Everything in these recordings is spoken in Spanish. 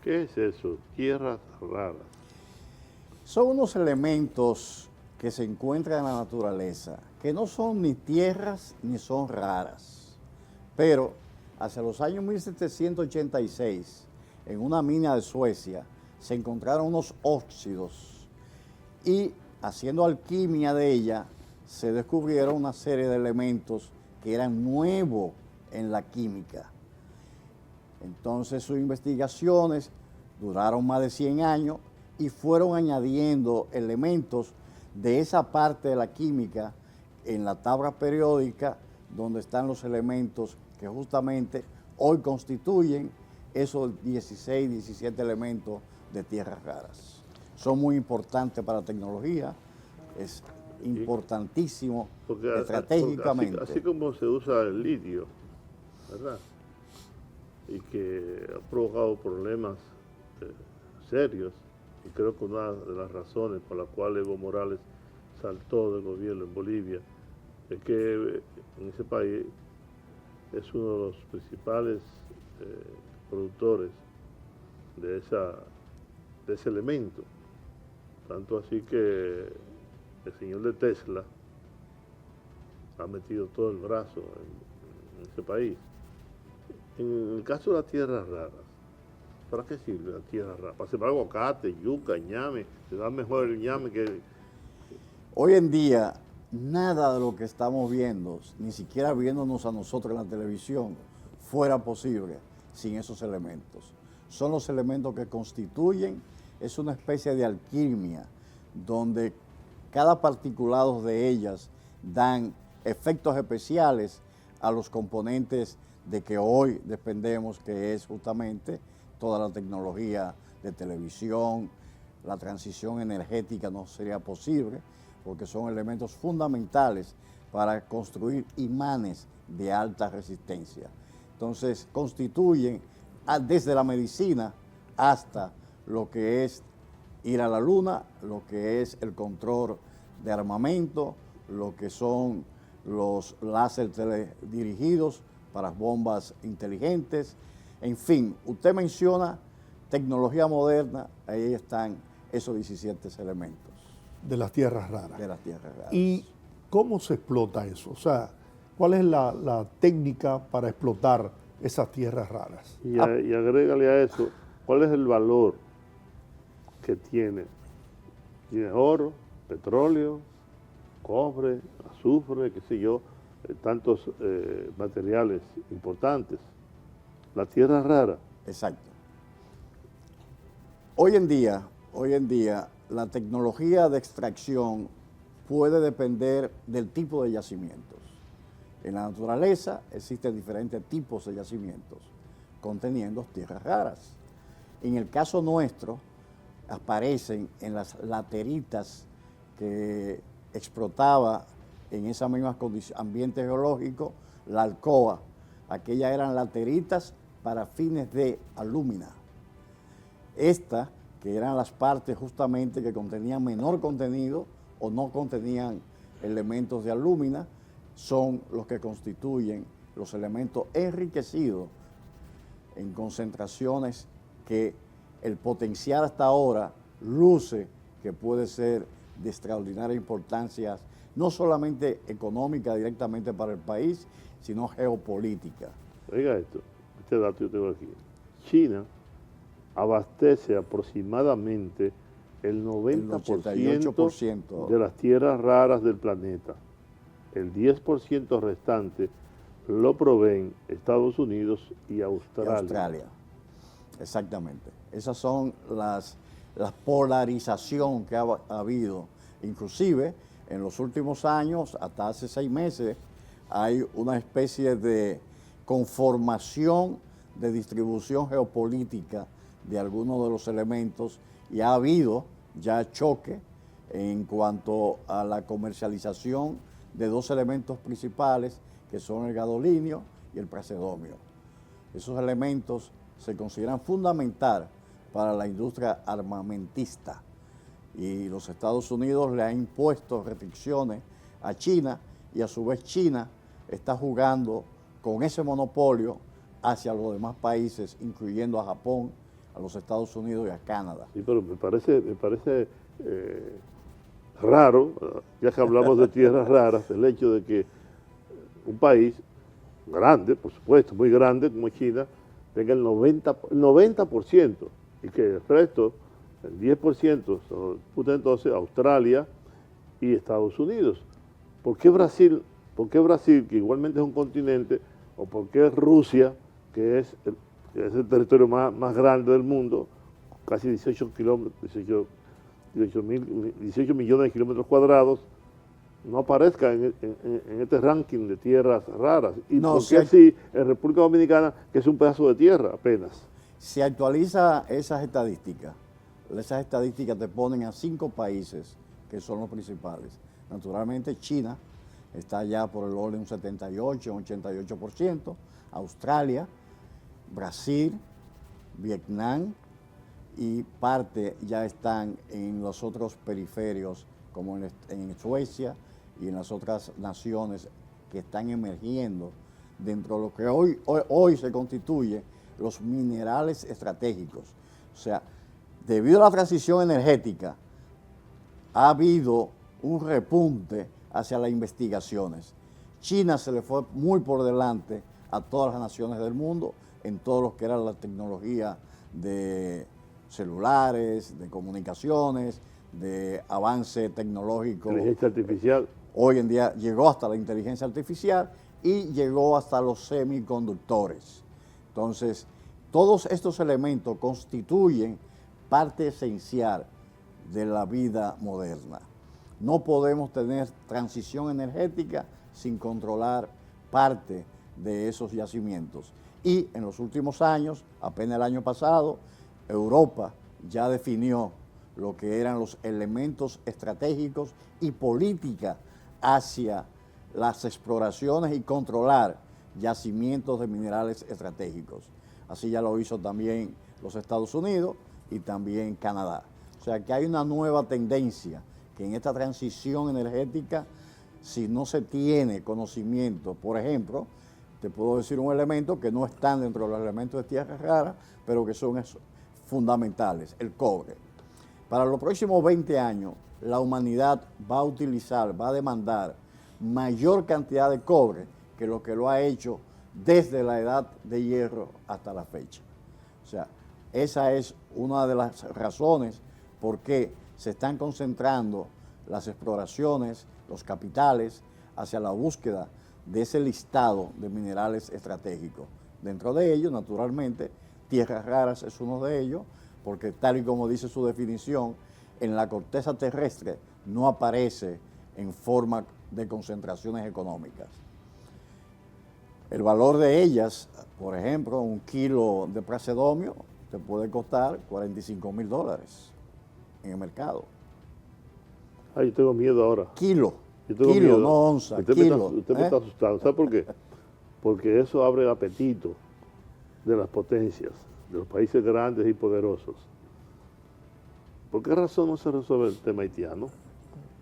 ¿Qué es eso? Tierras raras. Son unos elementos que se encuentran en la naturaleza, que no son ni tierras ni son raras. Pero hacia los años 1786, en una mina de Suecia, se encontraron unos óxidos y haciendo alquimia de ella, se descubrieron una serie de elementos que eran nuevos en la química. Entonces sus investigaciones duraron más de 100 años y fueron añadiendo elementos de esa parte de la química en la tabla periódica donde están los elementos que justamente hoy constituyen esos 16, 17 elementos de tierras raras. Son muy importantes para la tecnología, es importantísimo estratégicamente. Así como se usa el litio, ¿verdad? Y que ha provocado problemas serios, y creo que una de las razones por las cuales Evo Morales saltó del gobierno en Bolivia es que en ese país es uno de los principales productores de ese elemento. Tanto así que el señor de Tesla ha metido todo el brazo en ese país. En el caso de las tierras raras, ¿para qué sirve la tierra rara? Para sembrar aguacate, yuca, ñame, se da mejor el ñame que... Hoy en día, nada de lo que estamos viendo, ni siquiera viéndonos a nosotros en la televisión, fuera posible sin esos elementos. Son los elementos que constituyen, es una especie de alquimia, donde cada particulado de ellas dan efectos especiales a los componentes de que hoy dependemos, que es justamente toda la tecnología de televisión, la transición energética no sería posible, porque son elementos fundamentales para construir imanes de alta resistencia. Entonces, constituyen desde la medicina hasta lo que es ir a la luna, lo que es el control de armamento, lo que son los láser teledirigidos para bombas inteligentes. En fin, usted menciona tecnología moderna, ahí están esos 17 elementos. De las tierras raras. De las tierras raras. ¿Y cómo se explota eso? O sea, ¿cuál es la técnica para explotar esas tierras raras? Y agrégale a eso, ¿cuál es el valor que tiene? Tiene oro, petróleo, cobre, azufre, qué sé yo, tantos materiales importantes. La tierra rara. Exacto. Hoy en día, la tecnología de extracción puede depender del tipo de yacimientos. En la naturaleza existen diferentes tipos de yacimientos conteniendo tierras raras. En el caso nuestro, aparecen en las lateritas que explotaba en esas mismas ambientes geológicos la Alcoa. Aquellas eran lateritas para fines de alúmina. Estas, que eran las partes justamente que contenían menor contenido o no contenían elementos de alúmina, son los que constituyen los elementos enriquecidos en concentraciones que el potencial hasta ahora luce que puede ser de extraordinaria importancia, no solamente económica directamente para el país, sino geopolítica. Oiga esto, este dato yo tengo aquí. China abastece aproximadamente el 90% de las tierras raras del planeta. El 10% restante lo proveen Estados Unidos y Australia. Exactamente. Esas son la polarización que ha habido. Inclusive, en los últimos años, hasta hace 6 meses, hay una especie de conformación de distribución geopolítica de algunos de los elementos y ha habido ya choque en cuanto a la comercialización de 2 elementos principales que son el gadolinio y el praseodomio. Esos elementos se consideran fundamentales para la industria armamentista y los Estados Unidos le han impuesto restricciones a China y a su vez China está jugando con ese monopolio hacia los demás países, incluyendo a Japón, a los Estados Unidos y a Canadá. Sí, pero me parece raro, ya que hablamos de tierras raras, el hecho de que un país grande, por supuesto, muy grande como China, tenga el 90% y que el resto, el 10%, son entonces Australia y Estados Unidos. ¿Por qué Brasil? Que igualmente es un continente, o por qué Rusia, que es el territorio más grande del mundo, casi 18 millones de kilómetros cuadrados, no aparezca en este ranking de tierras raras? ¿Y No, por qué así en República Dominicana, que es un pedazo de tierra apenas? Se actualiza esas estadísticas te ponen a 5 países que son los principales. Naturalmente China está ya por el orden un 78, 88%, Australia, Brasil, Vietnam y parte ya están en los otros periferios como en Suecia y en las otras naciones que están emergiendo dentro de lo que hoy se constituye los minerales estratégicos. O sea, debido a la transición energética, ha habido un repunte hacia las investigaciones. China se le fue muy por delante a todas las naciones del mundo en todo lo que era la tecnología de celulares, de comunicaciones, de avance tecnológico. Inteligencia artificial. Hoy en día llegó hasta la inteligencia artificial y llegó hasta los semiconductores. Entonces, todos estos elementos constituyen parte esencial de la vida moderna. No podemos tener transición energética sin controlar parte de esos yacimientos. Y en los últimos años, apenas el año pasado, Europa ya definió lo que eran los elementos estratégicos y política hacia las exploraciones y controlar yacimientos de minerales estratégicos. Así ya lo hizo también los Estados Unidos y también Canadá. O sea que hay una nueva tendencia que en esta transición energética, si no se tiene conocimiento, por ejemplo, te puedo decir un elemento que no están dentro de los elementos de tierras raras, pero que son fundamentales, el cobre. Para los próximos 20 años, la humanidad va a demandar mayor cantidad de cobre que lo que lo ha hecho desde la edad de hierro hasta la fecha. O sea, esa es una de las razones por qué se están concentrando las exploraciones, los capitales, hacia la búsqueda de ese listado de minerales estratégicos. Dentro de ellos, naturalmente, tierras raras es uno de ellos, porque tal y como dice su definición, en la corteza terrestre no aparece en forma de concentraciones económicas. El valor de ellas, por ejemplo, un kilo de prasedomio te puede costar $45,000 en el mercado. Yo tengo miedo ahora. Kilo, Miedo. no onza, usted kilo. Me está asustando. ¿Sabe por qué? Porque eso abre el apetito de las potencias, de los países grandes y poderosos. ¿Por qué razón no se resuelve el tema haitiano?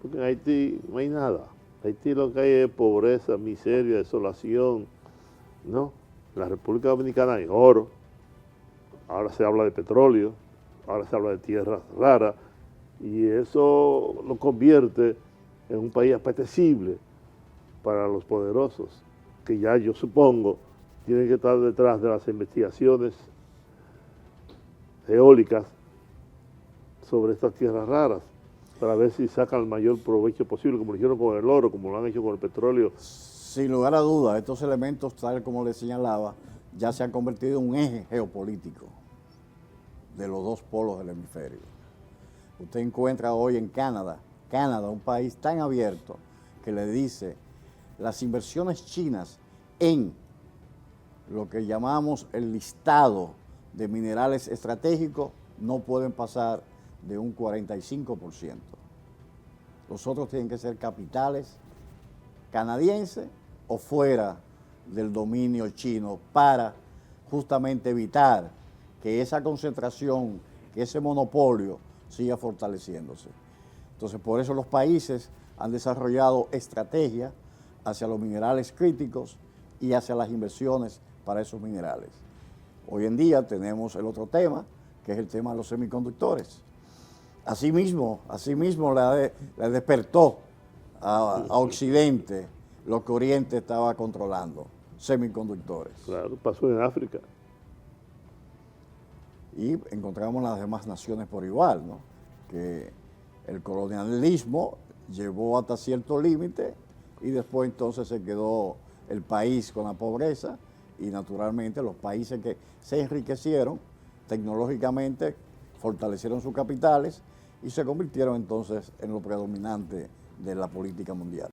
Porque en Haití no hay nada. Haití lo que hay es pobreza, miseria, desolación, ¿no? En la República Dominicana hay oro, ahora se habla de petróleo, ahora se habla de tierras raras, y eso lo convierte en un país apetecible para los poderosos, que ya yo supongo tienen que estar detrás de las investigaciones eólicas sobre estas tierras raras, para ver si sacan el mayor provecho posible, como lo hicieron con el oro, como lo han hecho con el petróleo. Sin lugar a dudas, estos elementos, tal como le señalaba, ya se han convertido en un eje geopolítico de los dos polos del hemisferio. Usted encuentra hoy en Canadá, un país tan abierto, que le dice las inversiones chinas en lo que llamamos el listado de minerales estratégicos no pueden pasar de un 45%. Los otros tienen que ser capitales canadienses o fuera del dominio chino para justamente evitar que esa concentración, que ese monopolio siga fortaleciéndose. Entonces, por eso los países han desarrollado estrategias hacia los minerales críticos y hacia las inversiones para esos minerales. Hoy en día tenemos el otro tema, que es el tema de los semiconductores. Asimismo le despertó a Occidente lo que Oriente estaba controlando, semiconductores. Claro, pasó en África. Y encontramos las demás naciones por igual, ¿no? Que el colonialismo llevó hasta cierto límite y después entonces se quedó el país con la pobreza y naturalmente los países que se enriquecieron tecnológicamente fortalecieron sus capitales y se convirtieron entonces en lo predominante de la política mundial.